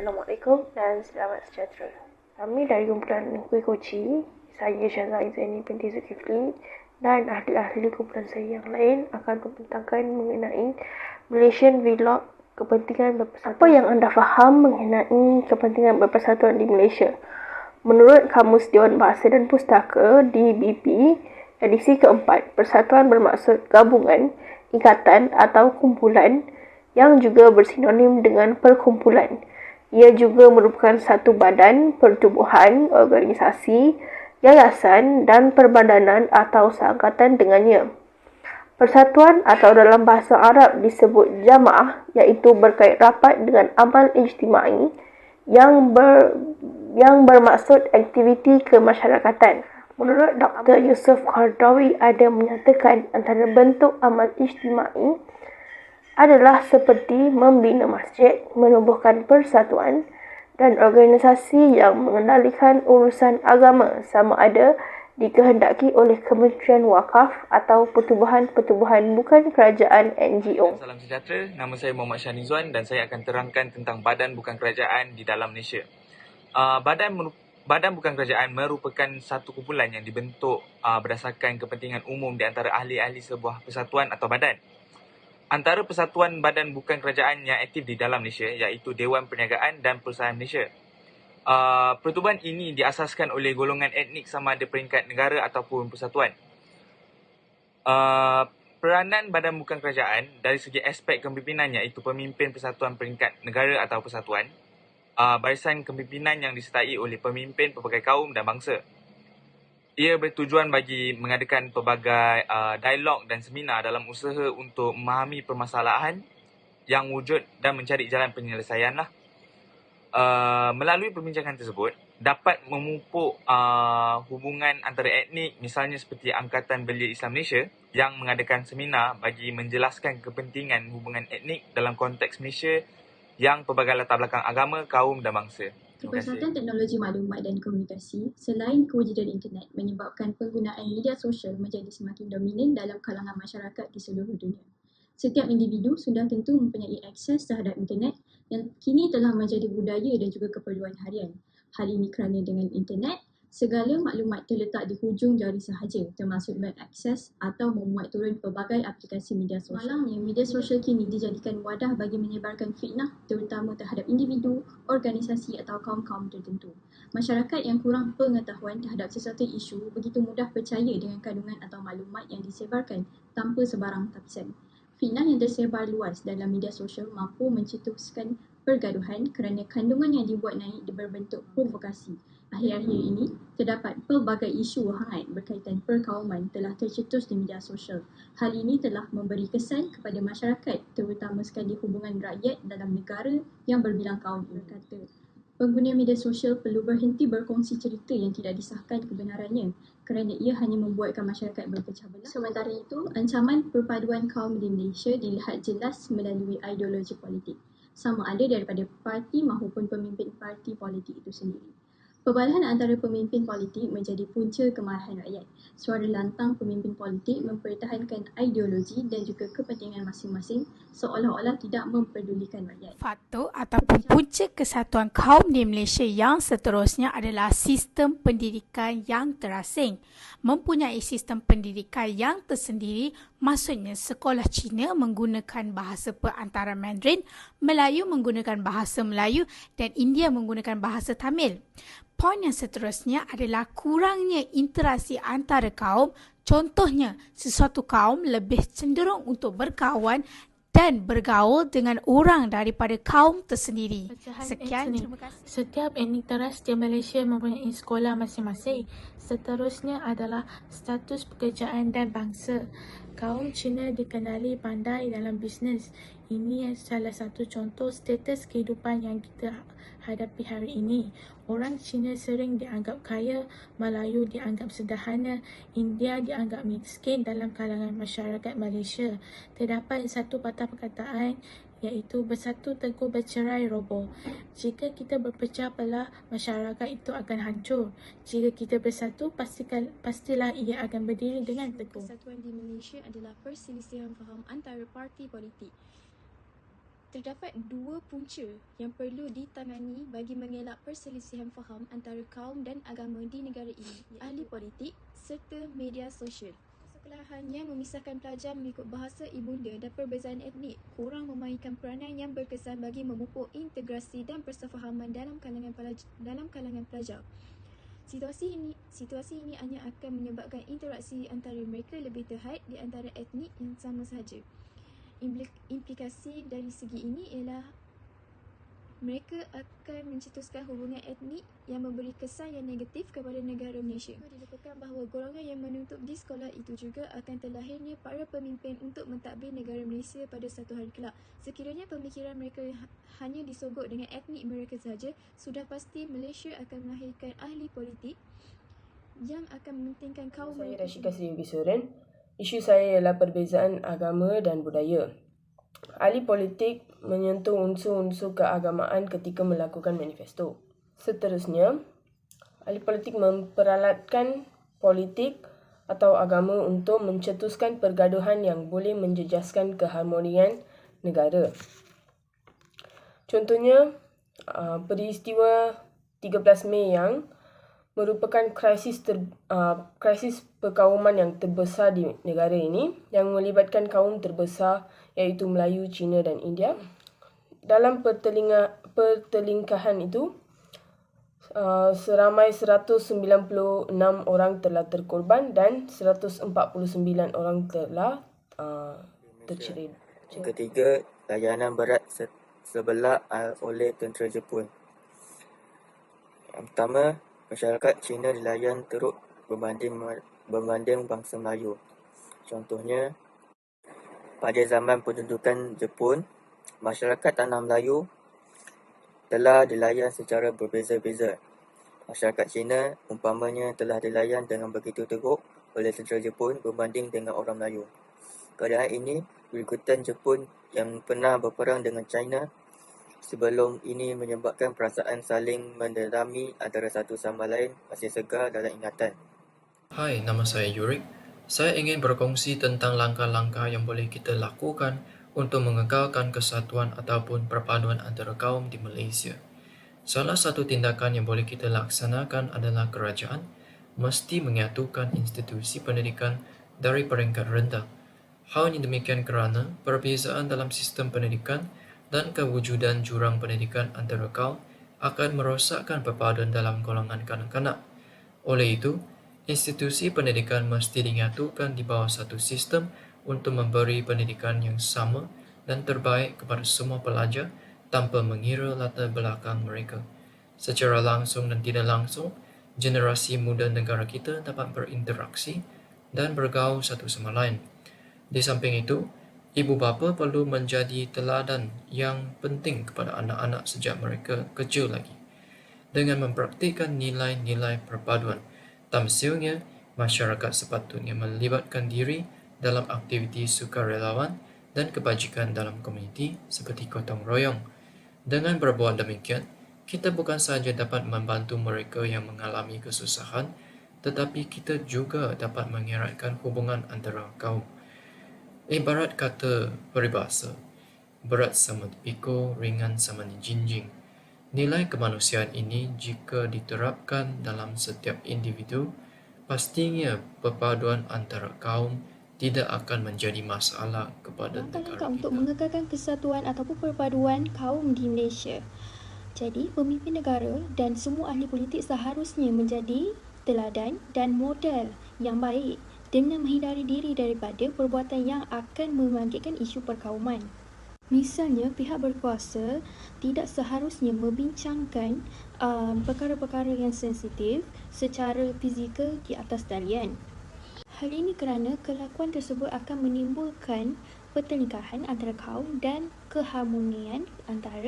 Assalamualaikum dan selamat sejahtera. Kami dari kumpulan Kuih Koci, saya Syazah Izaini binti Zulkifli dan ahli-ahli kumpulan saya yang lain akan membentangkan mengenai Malaysian Vlog kepentingan berpersatuan. Apa yang anda faham mengenai kepentingan berpersatuan di Malaysia? Menurut Kamus Dewan Bahasa dan Pustaka DBP, edisi keempat, persatuan bermaksud gabungan, ikatan atau kumpulan yang juga bersinonim dengan perkumpulan. Ia juga merupakan satu badan, pertubuhan, organisasi, yayasan dan perbadanan atau seangkatan dengannya. Persatuan atau dalam bahasa Arab disebut jamaah, iaitu berkait rapat dengan amal ijtimai yang bermaksud aktiviti kemasyarakatan. Menurut Dr. Yusuf Qardawi ada menyatakan antara bentuk amal ijtimai adalah seperti membina masjid, menubuhkan persatuan dan organisasi yang mengendalikan urusan agama sama ada dikehendaki oleh Kementerian Wakaf atau pertubuhan-pertubuhan bukan kerajaan NGO. Salam sejahtera, nama saya Muhammad Syahnizuan dan saya akan terangkan tentang badan bukan kerajaan di dalam Malaysia. Badan bukan kerajaan merupakan satu kumpulan yang dibentuk berdasarkan kepentingan umum di antara ahli-ahli sebuah persatuan atau badan. Antara persatuan badan bukan kerajaan yang aktif di dalam Malaysia iaitu Dewan Perniagaan dan Perusahaan Malaysia. Pertubuhan ini diasaskan oleh golongan etnik sama ada peringkat negara ataupun persatuan. Peranan badan bukan kerajaan dari segi aspek kepimimpinannya iaitu pemimpin persatuan peringkat negara atau persatuan, barisan kepimpinan yang disertai oleh pemimpin pelbagai kaum dan bangsa. Ia bertujuan bagi mengadakan pelbagai dialog dan seminar dalam usaha untuk memahami permasalahan yang wujud dan mencari jalan penyelesaian. Melalui perbincangan tersebut, dapat memupuk hubungan antara etnik, misalnya seperti Angkatan Belia Islam Malaysia yang mengadakan seminar bagi menjelaskan kepentingan hubungan etnik dalam konteks Malaysia yang pelbagai latar belakang agama, kaum dan bangsa. Kepersatuan teknologi maklumat dan komunikasi selain kewujudan internet menyebabkan penggunaan media sosial menjadi semakin dominan dalam kalangan masyarakat di seluruh dunia. Setiap individu sudah tentu mempunyai akses terhadap internet yang kini telah menjadi budaya dan juga keperluan harian. Hal ini kerana dengan internet, segala maklumat terletak di hujung jari sahaja, termasuk mengakses atau memuat turun pelbagai aplikasi media sosial. Malangnya, media sosial kini dijadikan wadah bagi menyebarkan fitnah terutama terhadap individu, organisasi atau kaum-kaum tertentu. Masyarakat yang kurang pengetahuan terhadap sesuatu isu begitu mudah percaya dengan kandungan atau maklumat yang disebarkan tanpa sebarang tapisan. Fitnah yang tersebar luas dalam media sosial mampu mencetuskan pergaduhan kerana kandungan yang dibuat naik berbentuk provokasi. Akhir-akhir ini, terdapat pelbagai isu hangat berkaitan perkauman telah tercetus di media sosial. Hal ini telah memberi kesan kepada masyarakat, terutama sekali hubungan rakyat dalam negara yang berbilang kaum. Berkata, pengguna media sosial perlu berhenti berkongsi cerita yang tidak disahkan kebenarannya kerana ia hanya membuatkan masyarakat berpecah belah. Sementara itu, ancaman perpaduan kaum di Malaysia dilihat jelas melalui ideologi politik, sama ada daripada parti maupun pemimpin parti politik itu sendiri. Perbalahan antara pemimpin politik menjadi punca kemarahan rakyat. Suara lantang pemimpin politik mempertahankan ideologi dan juga kepentingan masing-masing seolah-olah tidak mempedulikan rakyat. Faktor ataupun punca kesatuan kaum di Malaysia yang seterusnya adalah sistem pendidikan yang terasing. Mempunyai sistem pendidikan yang tersendiri, maksudnya sekolah Cina menggunakan bahasa perantara Mandarin, Melayu menggunakan bahasa Melayu dan India menggunakan bahasa Tamil. Poin yang seterusnya adalah kurangnya interaksi antara kaum. Contohnya, sesuatu kaum lebih cenderung untuk berkawan dan bergaul dengan orang daripada kaum tersendiri. Sekian, terima kasih. Setiap etnik teras di Malaysia mempunyai sekolah masing-masing. Seterusnya adalah status pekerjaan dan bangsa. Kaum Cina dikenali pandai dalam bisnes. Ini salah satu contoh status kehidupan yang kita hadapi hari ini. Orang Cina sering dianggap kaya, Melayu dianggap sederhana, India dianggap miskin dalam kalangan masyarakat Malaysia. Terdapat satu patah perkataan iaitu bersatu teguh bercerai roboh. Jika kita berpecah belah, masyarakat itu akan hancur. Jika kita bersatu, pastilah ia akan berdiri dengan teguh. Kesatuan di Malaysia adalah perselisihan faham antara parti politik. Terdapat dua punca yang perlu ditangani bagi mengelak perselisihan faham antara kaum dan agama di negara ini, ahli politik serta media sosial. Persekolahan yang memisahkan pelajar mengikut bahasa ibunda dan perbezaan etnik kurang memainkan peranan yang berkesan bagi memupuk integrasi dan persefahaman dalam kalangan pelajar. Situasi ini hanya akan menyebabkan interaksi antara mereka lebih terhad di antara etnik yang sama sahaja. Implikasi dari segi ini ialah mereka akan mencetuskan hubungan etnik yang memberi kesan yang negatif kepada negara Malaysia. Dilupakan bahawa golongan yang menuntut di sekolah itu juga akan terlahirnya para pemimpin untuk mentadbir negara Malaysia pada satu hari kelak. Sekiranya pemikiran mereka hanya disogok dengan etnik mereka sahaja, sudah pasti Malaysia akan melahirkan ahli politik yang akan mementingkan kaum Saya mereka. Rashika Sri Wisuren. Isu saya ialah perbezaan agama dan budaya. Ahli politik menyentuh unsur-unsur keagamaan ketika melakukan manifesto. Seterusnya, ahli politik memperalatkan politik atau agama untuk mencetuskan pergaduhan yang boleh menjejaskan keharmonian negara. Contohnya, peristiwa 13 Mei yang merupakan krisis perkauman yang terbesar di negara ini yang melibatkan kaum terbesar iaitu Melayu, Cina dan India. Dalam pertelingkahan itu, seramai 196 orang telah terkorban dan 149 orang telah tercederah. Yang ketiga, layanan berat sebelah oleh tentera Jepun. Yang pertama, masyarakat Cina dilayan teruk berbanding bangsa Melayu. Contohnya, pada zaman pendudukan Jepun, masyarakat tanah Melayu telah dilayan secara berbeza-beza. Masyarakat Cina umpamanya telah dilayan dengan begitu teruk oleh tentera Jepun berbanding dengan orang Melayu. Keadaan ini berikutan Jepun yang pernah berperang dengan China sebelum ini menyebabkan perasaan saling mendendami antara satu sama lain masih segar dalam ingatan. Hai, nama saya Yurik. Saya ingin berkongsi tentang langkah-langkah yang boleh kita lakukan untuk mengekalkan kesatuan ataupun perpaduan antara kaum di Malaysia. Salah satu tindakan yang boleh kita laksanakan adalah kerajaan mesti menyatukan institusi pendidikan dari peringkat rendah. Hal ini demikian kerana perbezaan dalam sistem pendidikan dan kewujudan jurang pendidikan antara kaum akan merosakkan perpaduan dalam golongan kanak-kanak. Oleh itu, institusi pendidikan mesti dinyatukan di bawah satu sistem untuk memberi pendidikan yang sama dan terbaik kepada semua pelajar tanpa mengira latar belakang mereka. Secara langsung dan tidak langsung, generasi muda negara kita dapat berinteraksi dan bergaul satu sama lain. Di samping itu, ibu bapa perlu menjadi teladan yang penting kepada anak-anak sejak mereka kecil lagi. Dengan mempraktikkan nilai-nilai perpaduan, tamsilnya masyarakat sepatutnya melibatkan diri dalam aktiviti sukarelawan dan kebajikan dalam komuniti seperti gotong royong. Dengan berbuat demikian, kita bukan sahaja dapat membantu mereka yang mengalami kesusahan, tetapi kita juga dapat mengeratkan hubungan antara kaum. Ibarat kata peribahasa, berat sama dipikul, ringan sama dijinjing. Nilai kemanusiaan ini jika diterapkan dalam setiap individu, pastinya perpaduan antara kaum tidak akan menjadi masalah kepada negara Langkah-langkah kita. untuk mengekalkan kesatuan ataupun perpaduan kaum di Malaysia. Jadi, pemimpin negara dan semua ahli politik seharusnya menjadi teladan dan model yang baik dengan menghindari diri daripada perbuatan yang akan membangkitkan isu perkauman. Misalnya, pihak berkuasa tidak seharusnya membincangkan perkara-perkara yang sensitif secara fizikal di atas talian. Hal ini kerana kelakuan tersebut akan menimbulkan pertelingkahan antara kaum dan keharmonian antara